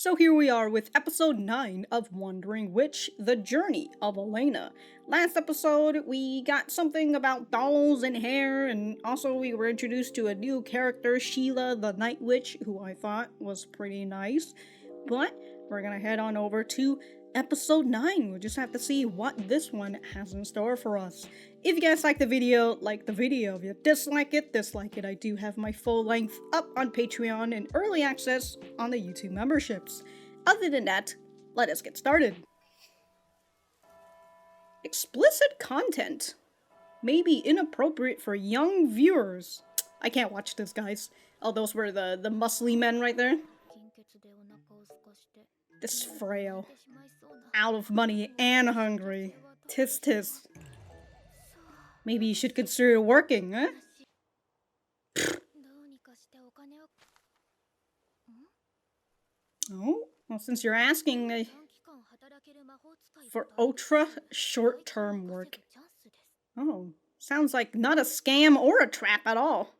So here we are with episode 9 of Wandering Witch, The Journey of Elaina. Last episode, we got something about dolls and hair, and also we were introduced to a new character, Sheila the Night Witch, who I thought was pretty nice. But we're gonna head on over to episode 9. We'll just have to see what this one has in store for us. If you guys like the video, like the video. If you dislike it, dislike it. I do have my full length up on Patreon and early access on the YouTube memberships. Other than that, let us get started. Explicit content may be inappropriate for young viewers. I can't watch this, guys. Oh, those were the muscly men right there. This frail. Out of money and hungry. Tis tis. Maybe you should consider working, huh? Oh, well, since you're asking for ultra short-term work. Oh, sounds like not a scam or a trap at all.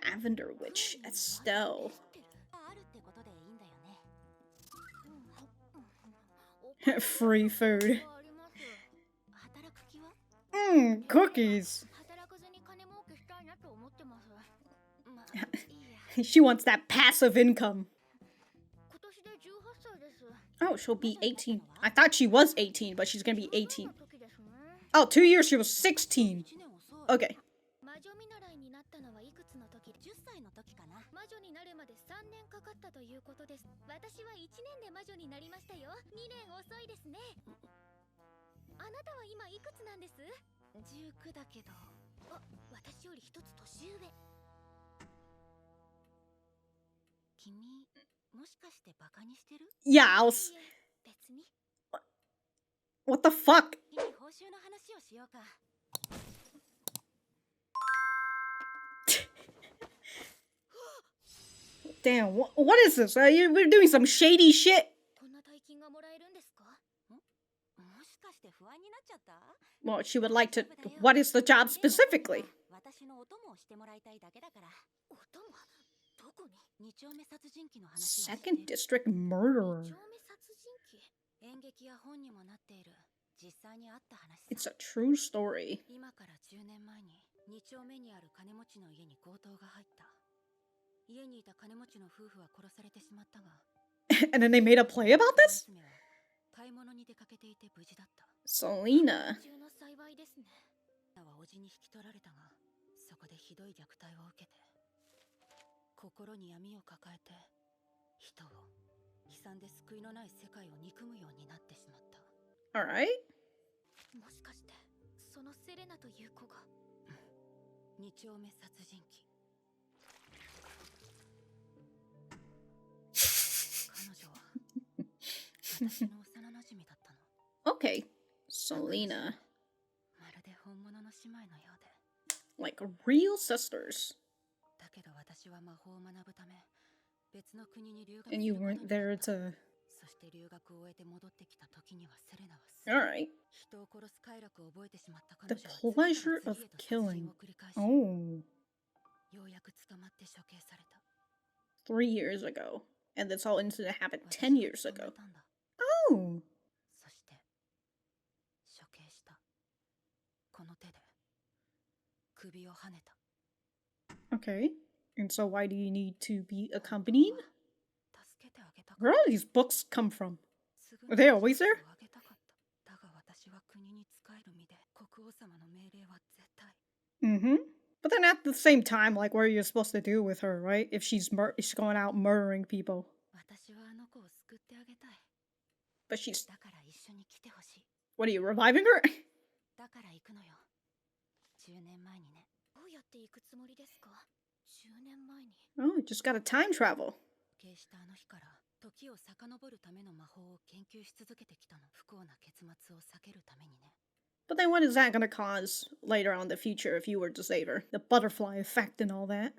Lavender Witch, Estelle. Free food. Cookies. She wants that passive income. Oh, she'll be 18. I thought she was 18, but she's gonna be 18. Oh, 2 years she was 16. Okay. Yeah, What the fuck? Damn, what is this? We're doing some shady shit. Well, she would like to... What is the job specifically? Second District Murderer. It's a true story. And then they made a play about this? Selena. Alright. Okay, Selena. Like real sisters. And you weren't there to... Alright. The pleasure of killing. Oh. 3 years ago. And this whole incident happened 10 years ago. Oh. Okay. And so why do you need to be accompanied? Where do these books come from? Are they always there? Mm-hmm. But then at the same time, like, what are you supposed to do with her, right? If she's going out murdering people. But she's... What are you, reviving her? Oh, you just gotta time travel. But then what is that gonna cause later on in the future if you were to save her? The butterfly effect and all that.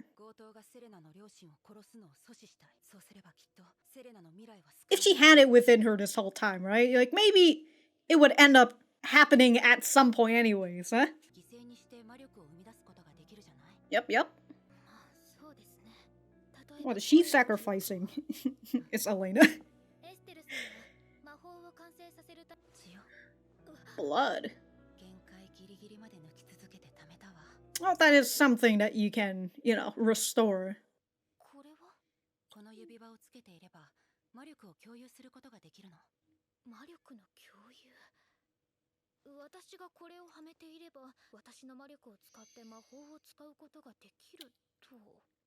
If she had it within her this whole time, right? Like, maybe it would end up happening at some point anyways, huh? Yep. What is she sacrificing? It's Elaina. Blood. Well, that is something that you can, you know, restore.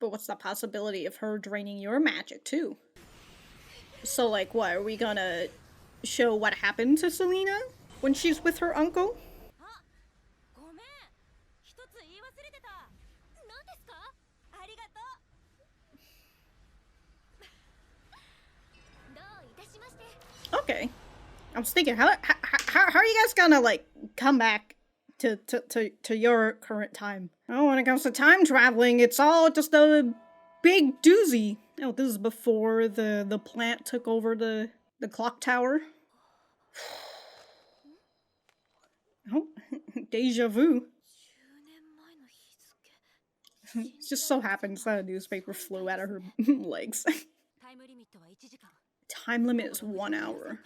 But what's the possibility of her draining your magic too? So like what, are we gonna show what happened to Selena when she's with her uncle? Okay. I was thinking, how are you guys gonna like come back to your current time? Oh, when it comes to time traveling, it's all just a big doozy. Oh, this is before the plant took over the clock tower. Oh, deja vu. It just so happens that a newspaper flew out of her legs. Time limit is 1 hour.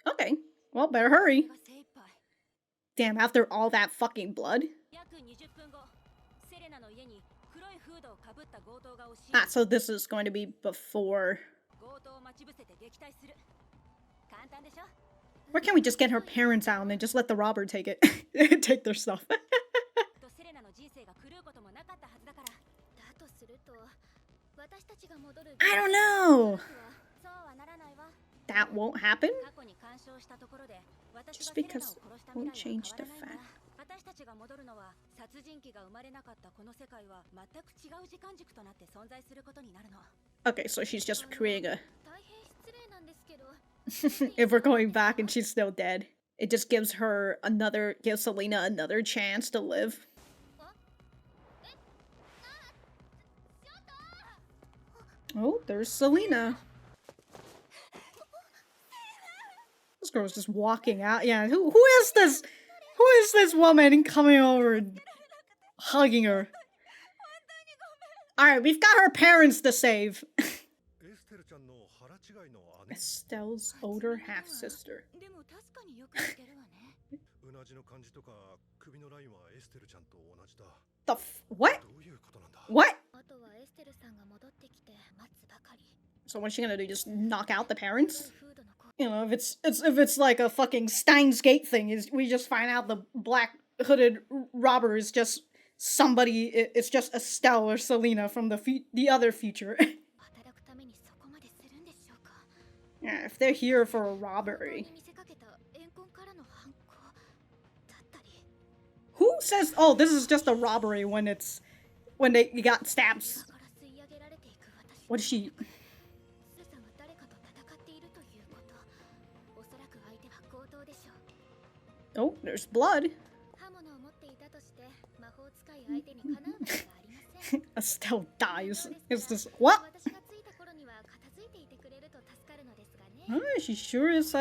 Okay, well, better hurry. Damn, after all that fucking blood? Ah, so this is going to be before. Why can't we just get her parents out and then just let the robber take it? Take their stuff. I don't know. That won't happen? Just because won't change the fact. Okay, so she's just creating a... If we're going back and she's still dead, it just gives her another... gives Selena another chance to live. Oh, there's Selena. This girl's just walking out. Yeah, who is this? Who is this woman coming over and hugging her? Alright, we've got her parents to save. Estelle's older half-sister. What? What? So what's she gonna do? Just knock out the parents? You know, if it's like a fucking Steins Gate thing, is we just find out the black hooded robber is just somebody. It's just Estelle or Selena from the other future. Yeah, if they're here for a robbery. Who says, oh, this is just a robbery when they got stabs? What is she? Oh, there's blood. Estelle dies. It's just, what? Oh, she sure is,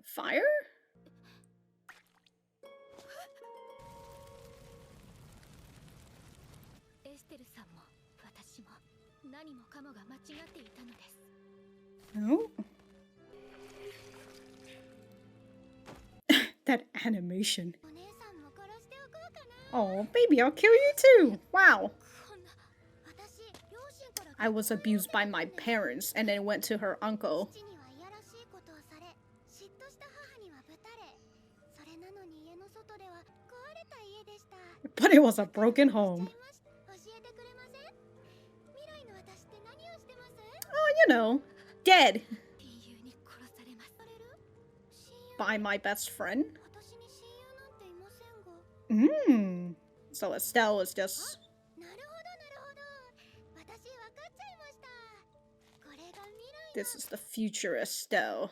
fire? Oh. That animation. Oh, baby, I'll kill you too. Wow. I was abused by my parents and then went to her uncle. But it was a broken home. Oh, you know, dead. By my best friend? So Estelle is just... This is the future Estelle.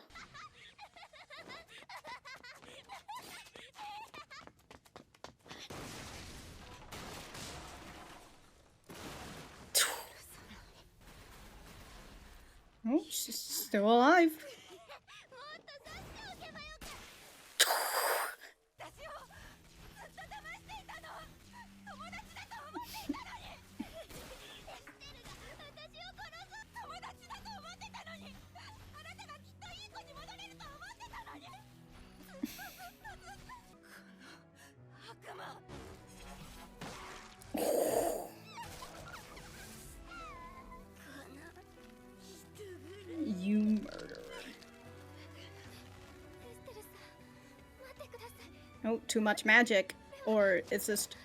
Oh, she's still alive. Oh, too much magic. Or it's just...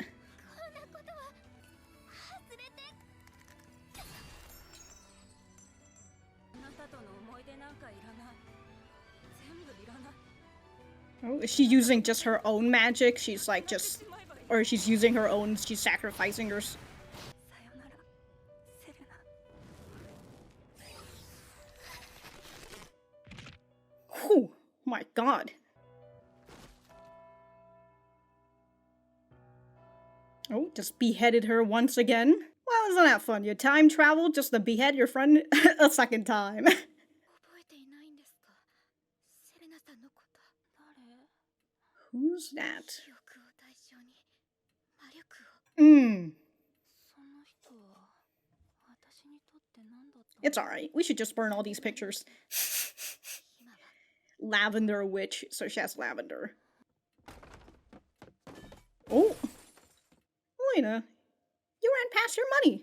Oh, is she using just her own magic? She's like just... Or she's using her own, she's sacrificing her... Whew, my god. Oh, just beheaded her once again? Well, isn't that fun? You time travel just to behead your friend a second time. Who's that? It's alright. We should just burn all these pictures. Lavender witch, so she has lavender. Oh! Elaina, you ran past your money.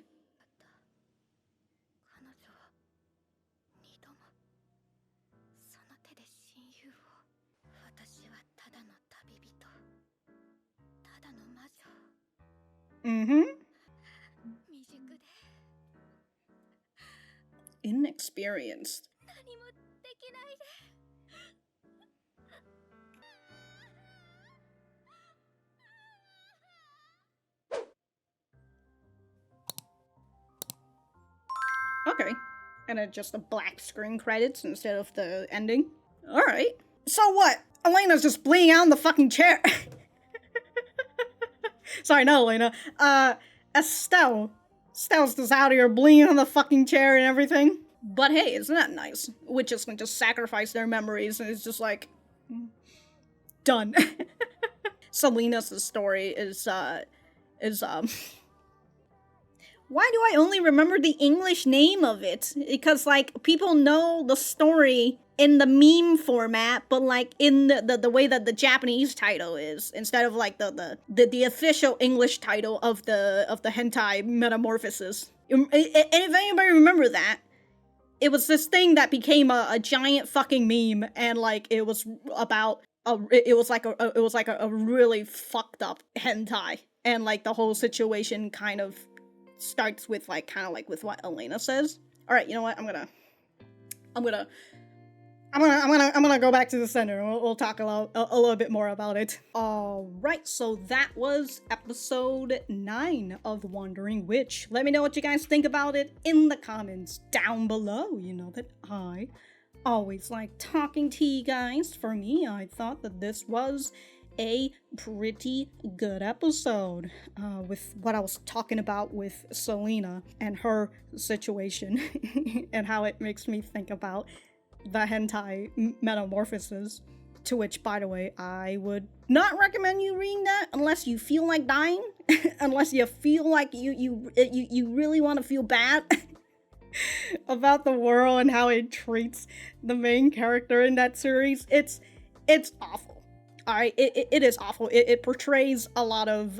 Mm-hmm. Inexperienced. Okay. And then just the black screen credits instead of the ending. Alright. So what? Elena's just bleeding out in the fucking chair. Sorry, not Elaina. Estelle. Estelle's just out here bleeding on the fucking chair and everything. But hey, isn't that nice? Witches can just sacrifice their memories and it's just like... done. Selena's story is why do I only remember the English name of it? Because, like, people know the story in the meme format, but, like, in the way that the Japanese title is, instead of, like, the official English title of the hentai Metamorphosis. And if anybody remember that, it was this thing that became a giant fucking meme, and, like, it was about... it was like a really fucked up hentai, and like the whole situation kind of starts with like kind of like with what Elaina says. All right, you know what? I'm gonna go back to the center. And we'll talk a little bit more about it. All right, so that was episode 9 of Wandering Witch. Let me know what you guys think about it in the comments down below. You know that I always like talking to you guys. For me, I thought that this was a pretty good episode with what I was talking about with Selena and her situation and how it makes me think about the hentai Metamorphosis, to which, by the way, I would not recommend you reading that unless you feel like dying, unless you feel like you really want to feel bad about the world and how it treats the main character in that series. It's awful. Alright, it is awful. It portrays a lot of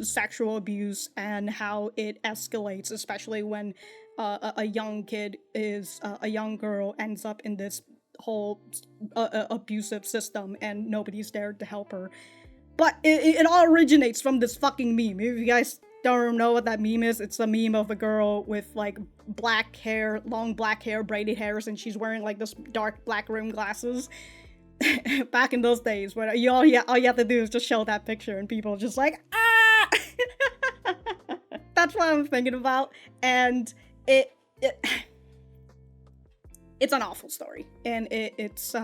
sexual abuse and how it escalates, especially when a young kid a young girl ends up in this whole abusive system and nobody's there to help her. But it all originates from this fucking meme. If you guys don't know what that meme is, it's a meme of a girl with like black hair, long black hair, braided hairs, and she's wearing like this dark black rimmed glasses. Back in those days, where all you have to do is just show that picture and people are just like, ah! That's what I'm thinking about, and it's an awful story, and it's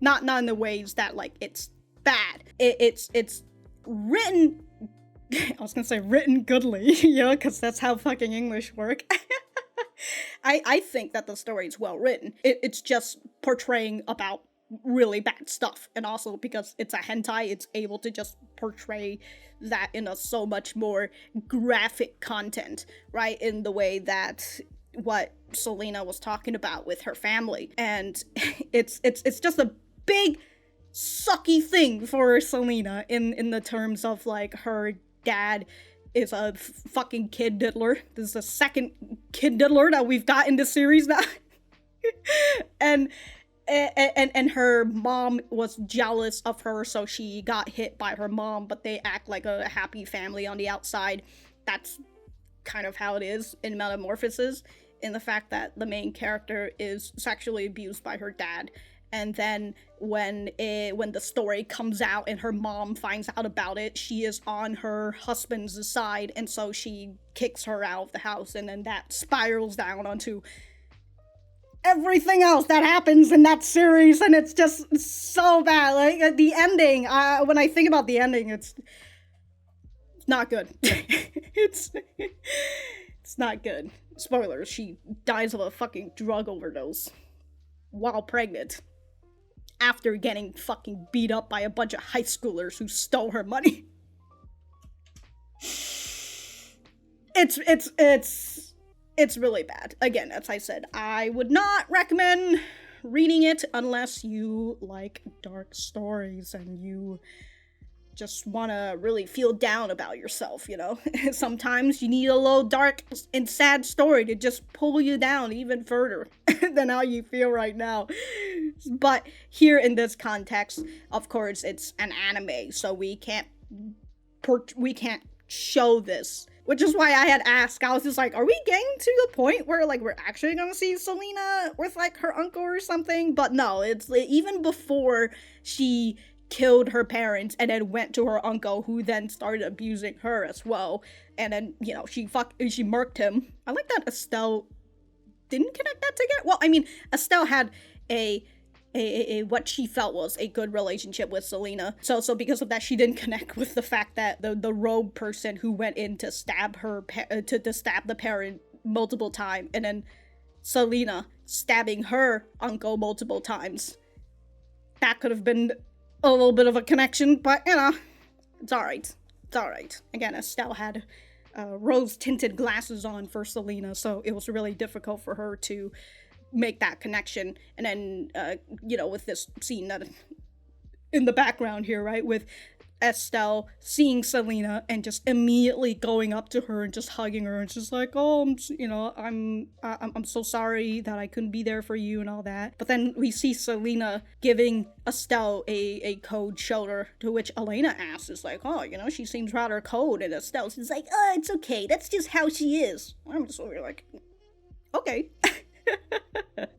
not in the ways that like it's bad. It's written, I was gonna say written goodly, you know, because that's how fucking English work. I think that the story is well written. It's just portraying about really bad stuff, and also because it's a hentai, it's able to just portray that in a so much more graphic content, right? In the way that what Selena was talking about with her family, and it's just a big sucky thing for Selena in the terms of like her dad is a fucking kid diddler. This is the second kid diddler that we've got in this series now. And and her mom was jealous of her, so she got hit by her mom, but they act like a happy family on the outside. That's kind of how it is in Metamorphosis, in the fact that the main character is sexually abused by her dad. And then when the story comes out and her mom finds out about it, she is on her husband's side, and so she kicks her out of the house, and then that spirals down onto everything else that happens in that series, and it's just so bad. Like, the ending, when I think about the ending, it's not good. it's not good. Spoilers, she dies of a fucking drug overdose while pregnant, after getting fucking beat up by a bunch of high schoolers who stole her money. It's really bad. Again, as I said, I would not recommend reading it unless you like dark stories and you just want to really feel down about yourself, you know? Sometimes you need a little dark and sad story to just pull you down even further than how you feel right now. But here in this context, of course, it's an anime, so we can't show this. Which is why I had asked, I was just like, are we getting to the point where, like, we're actually gonna see Selena with, like, her uncle or something? But no, it's even before she killed her parents and then went to her uncle, who then started abusing her as well. And then, you know, she murked him. I like that Estelle didn't connect that together. Well, I mean, Estelle had a what she felt was a good relationship with Selena. So because of that, she didn't connect with the fact that the rogue person who went in to stab her to stab the parent multiple times, and then Selena stabbing her uncle multiple times. That could have been a little bit of a connection, but you know, it's alright. It's alright. Again, Estelle had rose-tinted glasses on for Selena, so it was really difficult for her to make that connection. And then, you know, with this scene that in the background here, right, with Estelle seeing Selena and just immediately going up to her and just hugging her and just like, oh, I'm so sorry that I couldn't be there for you and all that. But then we see Selena giving Estelle a cold shoulder, to which Elaina asks, is like, oh, you know, she seems rather cold, and Estelle's like, oh, it's okay, that's just how she is. I'm just over here like, okay.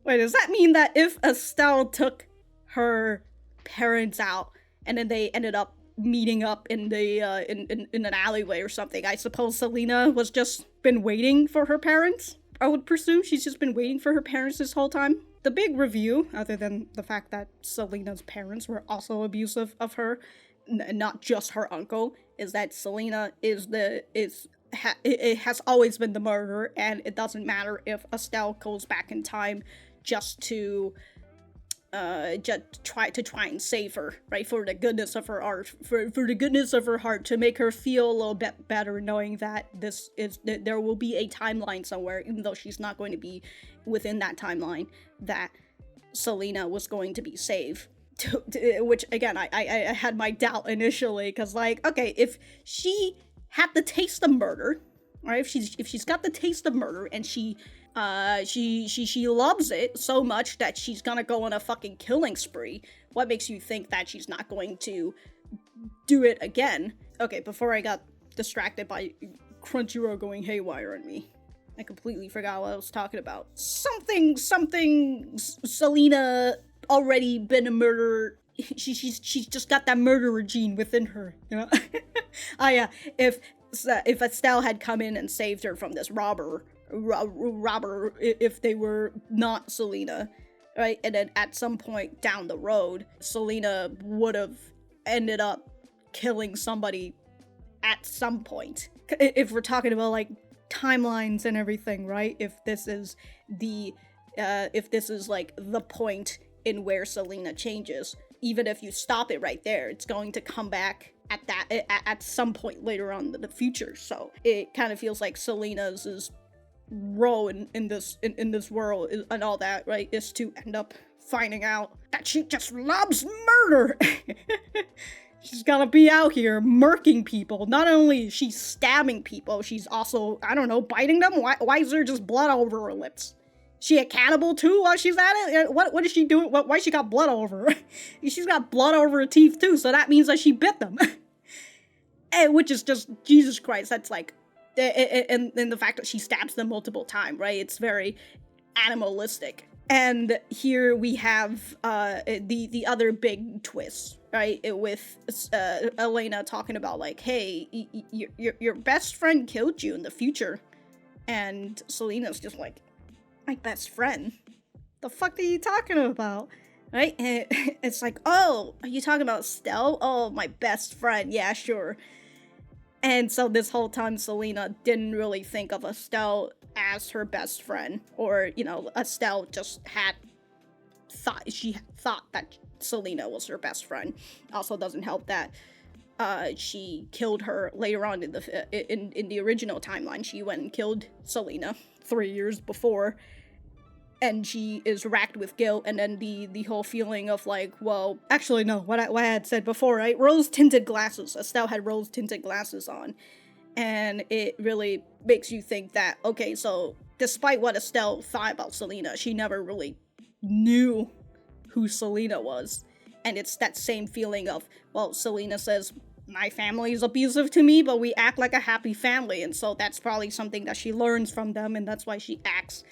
Wait, does that mean that if Estelle took her parents out and then they ended up meeting up in the in an alleyway or something, I suppose Selena was just been waiting for her parents? I would presume she's just been waiting for her parents this whole time. The big review, other than the fact that Selena's parents were also abusive of her, not just her uncle, is that Selena it has always been the murderer, and it doesn't matter if Estelle goes back in time just to try and save her, right, for the goodness of her heart, for the goodness of her heart, to make her feel a little bit better, knowing that there will be a timeline somewhere, even though she's not going to be within that timeline, that Selena was going to be saved. Which again, I had my doubt initially, because like, okay, if she had the taste of murder, right? If she's got the taste of murder and she loves it so much that she's gonna go on a fucking killing spree, what makes you think that she's not going to do it again? Okay, before I got distracted by Crunchyroll going haywire on me, I completely forgot what I was talking about. Something Selena already been a murderer. She's just got that murderer gene within her, you know? Oh yeah, if Estelle had come in and saved her from this robber, if they were not Selena, right? And then at some point down the road, Selena would have ended up killing somebody at some point. If we're talking about like timelines and everything, right? If this is like the point in where Selena changes, even if you stop it right there, it's going to come back at some point later on in the future. So it kind of feels like Selena's role in this world and all that, right, is to end up finding out that she just loves murder. She's gonna be out here murking people. Not only is she stabbing people, she's also, I don't know, biting them. Why is there just blood over her lips? She a cannibal too while she's at it? What is she doing? Why she got blood all over her? She's got blood over her teeth too, so that means that she bit them. And which is just, Jesus Christ, that's like, and the fact that she stabs them multiple times, right? It's very animalistic. And here we have the other big twist, right? With Elaina talking about like, hey, your best friend killed you in the future. And Selena's just like, my best friend? The fuck are you talking about? Right? And it's like, oh, are you talking about Estelle? Oh, my best friend. Yeah, sure. And so this whole time, Selena didn't really think of Estelle as her best friend. Or, you know, Estelle just thought that Selena was her best friend. Also doesn't help that she killed her later on in the original timeline. She went and killed Selena 3 years before. And she is racked with guilt, and then the whole feeling of like, well, actually no, what I had said before, right? Rose-tinted glasses. Estelle had rose-tinted glasses on. And it really makes you think that, okay, so despite what Estelle thought about Selena, she never really knew who Selena was. And it's that same feeling of, well, Selena says, my family is abusive to me, but we act like a happy family. And so that's probably something that she learns from them, and that's why she acts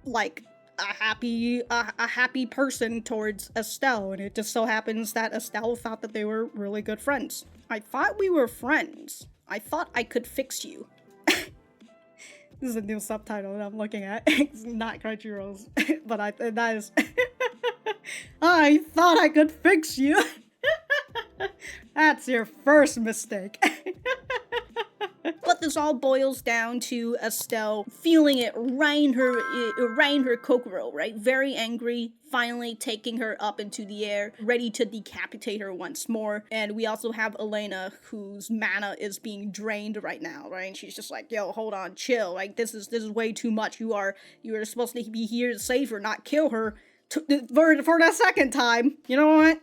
like a happy person towards Estelle. And it just so happens that Estelle thought that they were really good friends. I thought we were friends. I thought I could fix you. This is a new subtitle that I'm looking at. It's not Crunchyroll's, but that is I thought I could fix you. That's your first mistake. But this all boils down to Estelle feeling it right in her kokoro, right? Very angry, finally taking her up into the air, ready to decapitate her once more. And we also have Elaina, whose mana is being drained right now, right? And she's just like, yo, hold on, chill. Like, this is way too much. You are supposed to be here to save her, not kill her for the second time. You know what?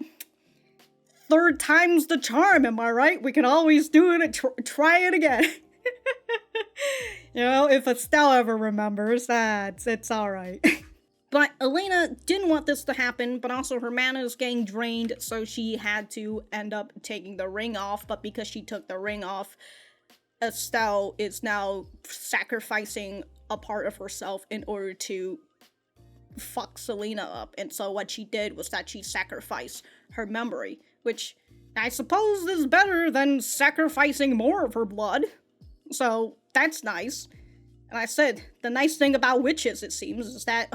Third time's the charm, am I right? We can always do it and try it again. You know, if Estelle ever remembers that, it's alright. But Elaina didn't want this to happen, but also her mana is getting drained, so she had to end up taking the ring off. But because she took the ring off, Estelle is now sacrificing a part of herself in order to fuck Selena up. And so what she did was that she sacrificed her memory, which I suppose is better than sacrificing more of her blood. So that's nice. And I said, the nice thing about witches, it seems, is that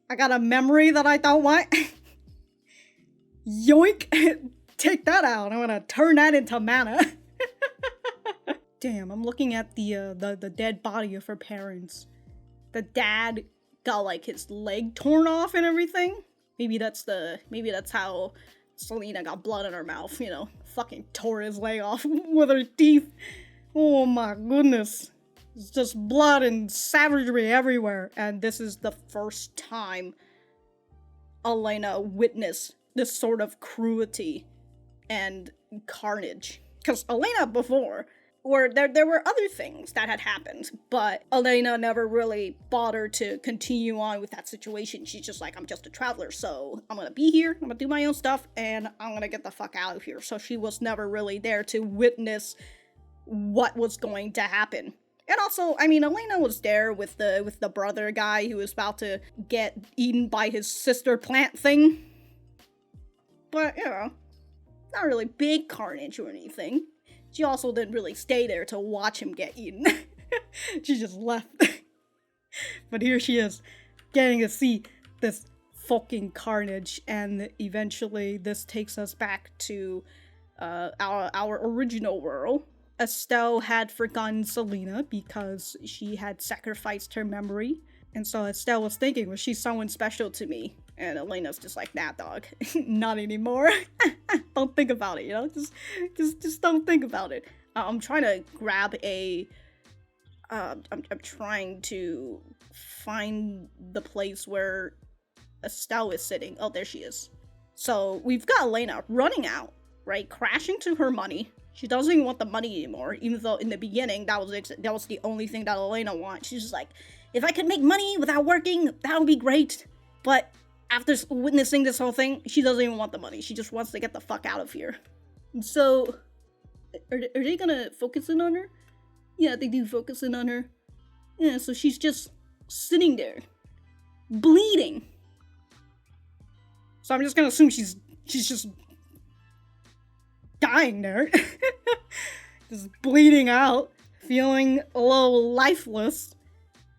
I got a memory that I don't want. Yoink! Take that out. I'm gonna turn that into mana. Damn, I'm looking at the dead body of her parents. The dad got like his leg torn off and everything. Maybe that's how Selena got blood in her mouth, you know. Fucking tore his leg off with her teeth. Oh my goodness. It's just blood and savagery everywhere. And this is the first time Elaina witnessed this sort of cruelty and carnage. Because Elaina before, there were other things that had happened, but Elaina never really bothered to continue on with that situation. She's just like, I'm just a traveler, so I'm gonna be here, I'm gonna do my own stuff, and I'm gonna get the fuck out of here. So she was never really there to witness what was going to happen. And also, I mean, Elaina was there with the brother guy who was about to get eaten by his sister plant thing. But, you know, not really big carnage or anything. She also didn't really stay there to watch him get eaten. She just left. But here she is, getting to see this fucking carnage, and eventually this takes us back to our original world. Estelle had forgotten Selena because she had sacrificed her memory. And so Estelle was thinking, was she someone special to me? And Elena's just like, nah, dog, not anymore. Don't think about it, you know? Just don't think about it. I'm trying to grab I'm trying to find the place where Estelle is sitting. Oh, there she is. So we've got Elaina running out, right? Crashing to her money. She doesn't even want the money anymore, even though in the beginning that was the only thing that Elaina wants. She's just like, if I could make money without working, that would be great. But after witnessing this whole thing, she doesn't even want the money. She just wants to get the fuck out of here. So, are they gonna focus in on her? Yeah, they do focus in on her. Yeah, so she's just sitting there, bleeding. So I'm just gonna assume she's just dying there. Just bleeding out, feeling a little lifeless,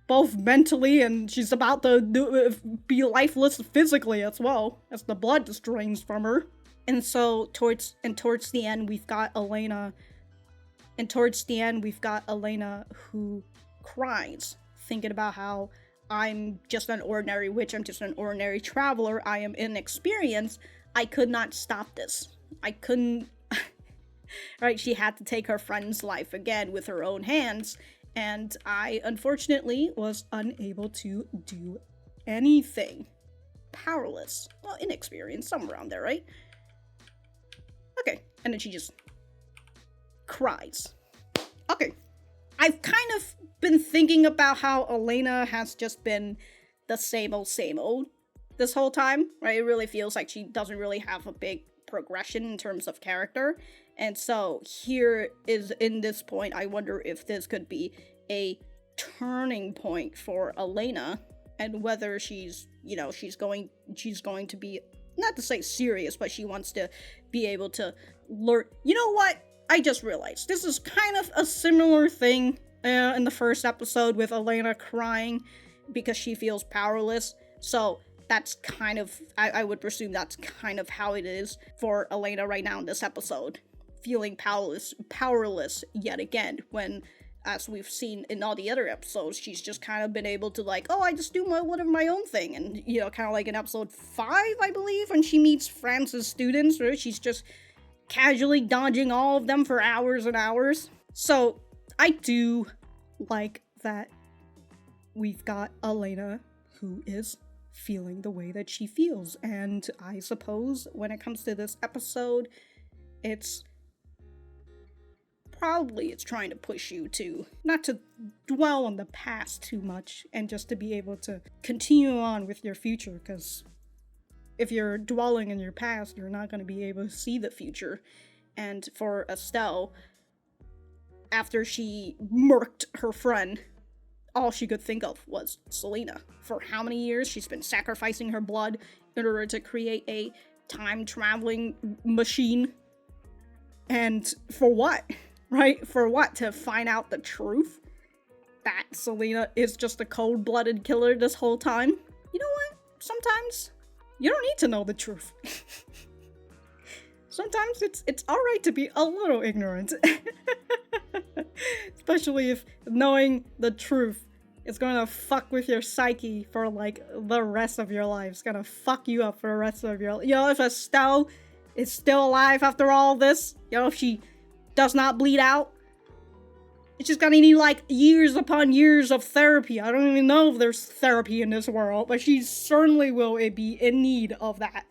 both mentally, and she's about to be lifeless physically as well, as the blood just drains from her. And so towards the end, we've got Elaina. And towards the end, we've got Elaina who cries, thinking about how I'm just an ordinary witch, I'm just an ordinary traveler, I am inexperienced, I could not stop this. I couldn't... Right, she had to take her friend's life again with her own hands, and I, unfortunately, was unable to do anything. Powerless. Well, inexperienced, somewhere around there, right? Okay, and then she just cries. Okay, I've kind of been thinking about how Elaina has just been the same old this whole time, right? It really feels like she doesn't really have a big progression in terms of character. And so here is, in this point, I wonder if this could be a turning point for Elaina, and whether she's going to be, not to say serious, but she wants to be able to learn. You know what? I just realized this is kind of a similar thing in the first episode with Elaina crying because she feels powerless. So that's kind of, I would presume that's kind of how it is for Elaina right now in this episode. Feeling powerless yet again, when, as we've seen in all the other episodes, she's just kind of been able to, like, oh, I just do my own thing. And, you know, kind of like in episode 5, I believe, when she meets France's students, where she's just casually dodging all of them for hours and hours. So I do like that we've got Elaina who is feeling the way that she feels. And I suppose when it comes to this episode, it's trying to push you to not to dwell on the past too much, and just to be able to continue on with your future, because if you're dwelling in your past, you're not going to be able to see the future. And for Estelle, after she murked her friend, all she could think of was Selena. For how many years she's been sacrificing her blood in order to create a time-traveling machine. And for what? Right? For what? To find out the truth? That Selena is just a cold-blooded killer this whole time? You know what? Sometimes you don't need to know the truth. Sometimes it's alright to be a little ignorant. Especially if knowing the truth is gonna fuck with your psyche for, like, the rest of your life. It's gonna fuck you up for the rest of your life. You know, if Estelle is still alive after all this, you know, if she does not bleed out, it's just gonna need, like, years upon years of therapy. I don't even know if there's therapy in this world, but she certainly will be in need of that.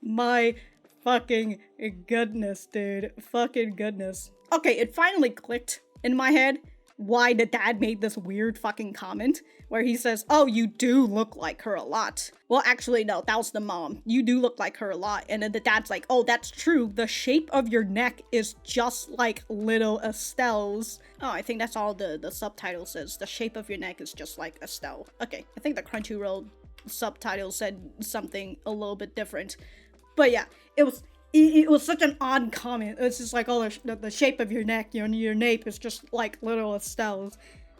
My fucking goodness, dude. Fucking goodness. Okay, it finally clicked in my head why the dad made this weird fucking comment where he says, oh, you do look like her a lot. Well, actually, no, that was the mom. You do look like her a lot. And then the dad's like, oh, that's true. The shape of your neck is just like little Estelle's. Oh, I think that's all the subtitle says. The shape of your neck is just like Estelle. Okay, I think the Crunchyroll subtitle said something a little bit different. But yeah, it was such an odd comment. It's just like, oh, the shape of your neck, your nape is just like little Estelle's.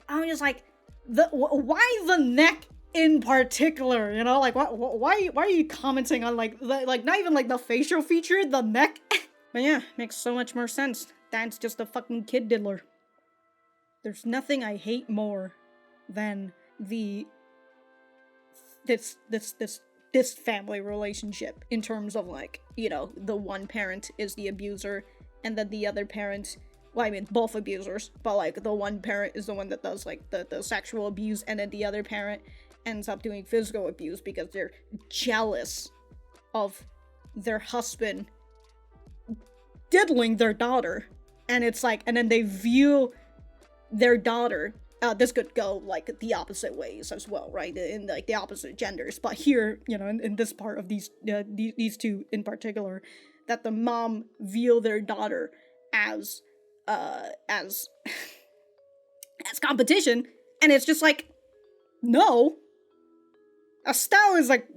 I'm just like, why the neck in particular? You know, like, why are you commenting on like not even like the facial feature, the neck? But yeah, makes so much more sense. Dad's just a fucking kid diddler. There's nothing I hate more than this family relationship, in terms of, like, you know, the one parent is the abuser, and then the other parent, well, I mean, both abusers, but, like, the one parent is the one that does, like, the sexual abuse, and then the other parent ends up doing physical abuse because they're jealous of their husband diddling their daughter. And it's like, and then they view their daughter This could go, like, the opposite ways as well, right? In, like, the opposite genders. But here, you know, in this part of these two in particular, that the mom view their daughter as competition, and it's just like, no. Estelle is like,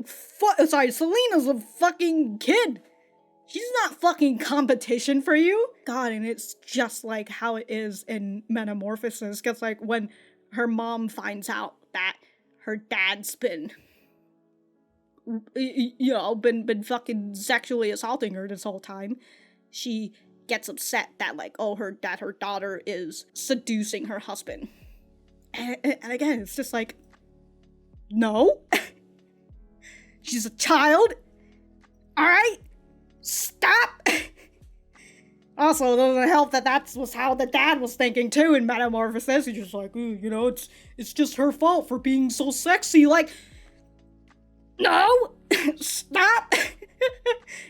Selena's a fucking kid. She's not fucking competition for you. God, and it's just like how it is in Metamorphosis, because, like, when her mom finds out that her dad's been, you know, been fucking sexually assaulting her this whole time, she gets upset that, like, her daughter is seducing her husband. And again, it's just like, no. She's a child. Alright? Stop! Also, it doesn't help that was how the dad was thinking too in Metamorphosis. He's just like, ooh, you know, it's just her fault for being so sexy. Like, no! Stop!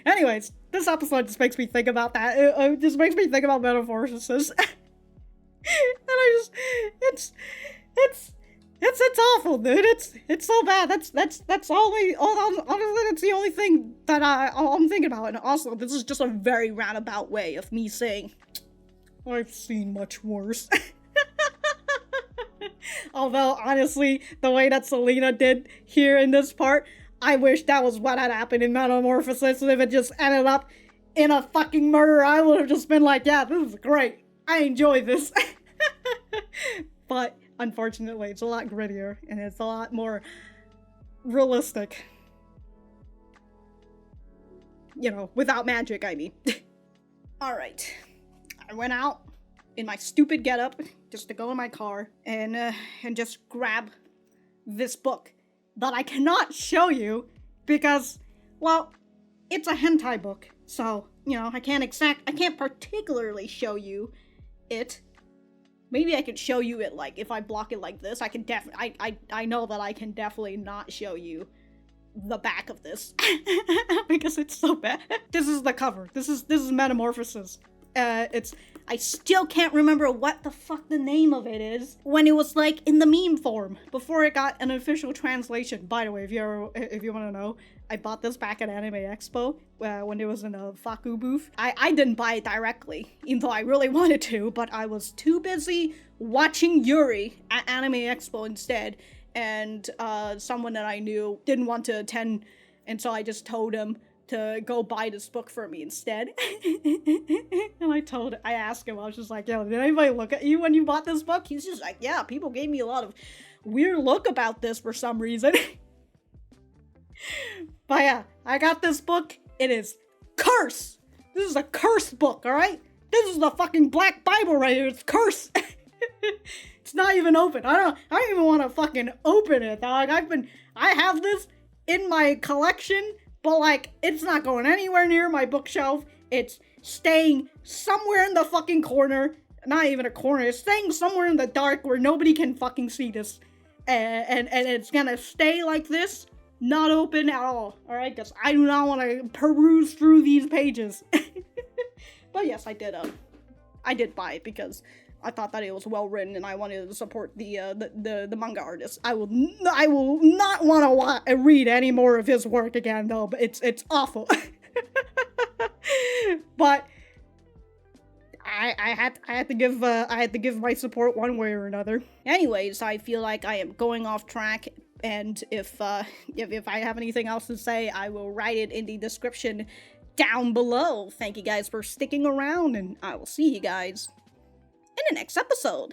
Anyways, this episode just makes me think about that. It just makes me think about Metamorphosis. And it's awful, dude. It's so bad. That's honestly, that's the only thing that I'm thinking about. And also, this is just a very roundabout way of me saying, I've seen much worse. Although, honestly, the way that Selena did here in this part, I wish that was what had happened in Metamorphosis. If it just ended up in a fucking murder, I would have just been like, yeah, this is great. I enjoy this. But unfortunately, it's a lot grittier, and it's a lot more realistic. You know, without magic, I mean. Alright. I went out in my stupid getup, just to go in my car, and just grab this book that I cannot show you, because, well, it's a hentai book, so, you know, I can't particularly show you it. Maybe I could show you it, like, if I block it like this, I can I know that I can definitely not show you the back of this. Because it's so bad. This is the cover. This is Metamorphosis. I still can't remember what the fuck the name of it is when it was, like, in the meme form, before it got an official translation. By the way, if you want to know, I bought this back at Anime Expo, when it was in a Faku booth. I didn't buy it directly, even though I really wanted to, but I was too busy watching Yuri at Anime Expo instead, and someone that I knew didn't want to attend, and so I just told him to go buy this book for me instead. And I asked him, I was just like, yo, did anybody look at you when you bought this book? He's just like, yeah, people gave me a lot of weird look about this for some reason. But yeah, I got this book. It is curse. This is a curse book, alright? This is the fucking Black Bible right here. It's curse. It's not even open. I don't even want to fucking open it, dog. I have this in my collection, but, like, it's not going anywhere near my bookshelf. It's staying somewhere in the fucking corner. Not even a corner. It's staying somewhere in the dark where nobody can fucking see this. And it's gonna stay like this, not open at all. Alright? Because I do not want to peruse through these pages. But yes, I did buy it because I thought that it was well written, and I wanted to support the manga artist. I will not want to read any more of his work again, though. But it's awful. But I had to give my support one way or another. Anyways, I feel like I am going off track, and if I have anything else to say, I will write it in the description down below. Thank you guys for sticking around, and I will see you guys in the next episode.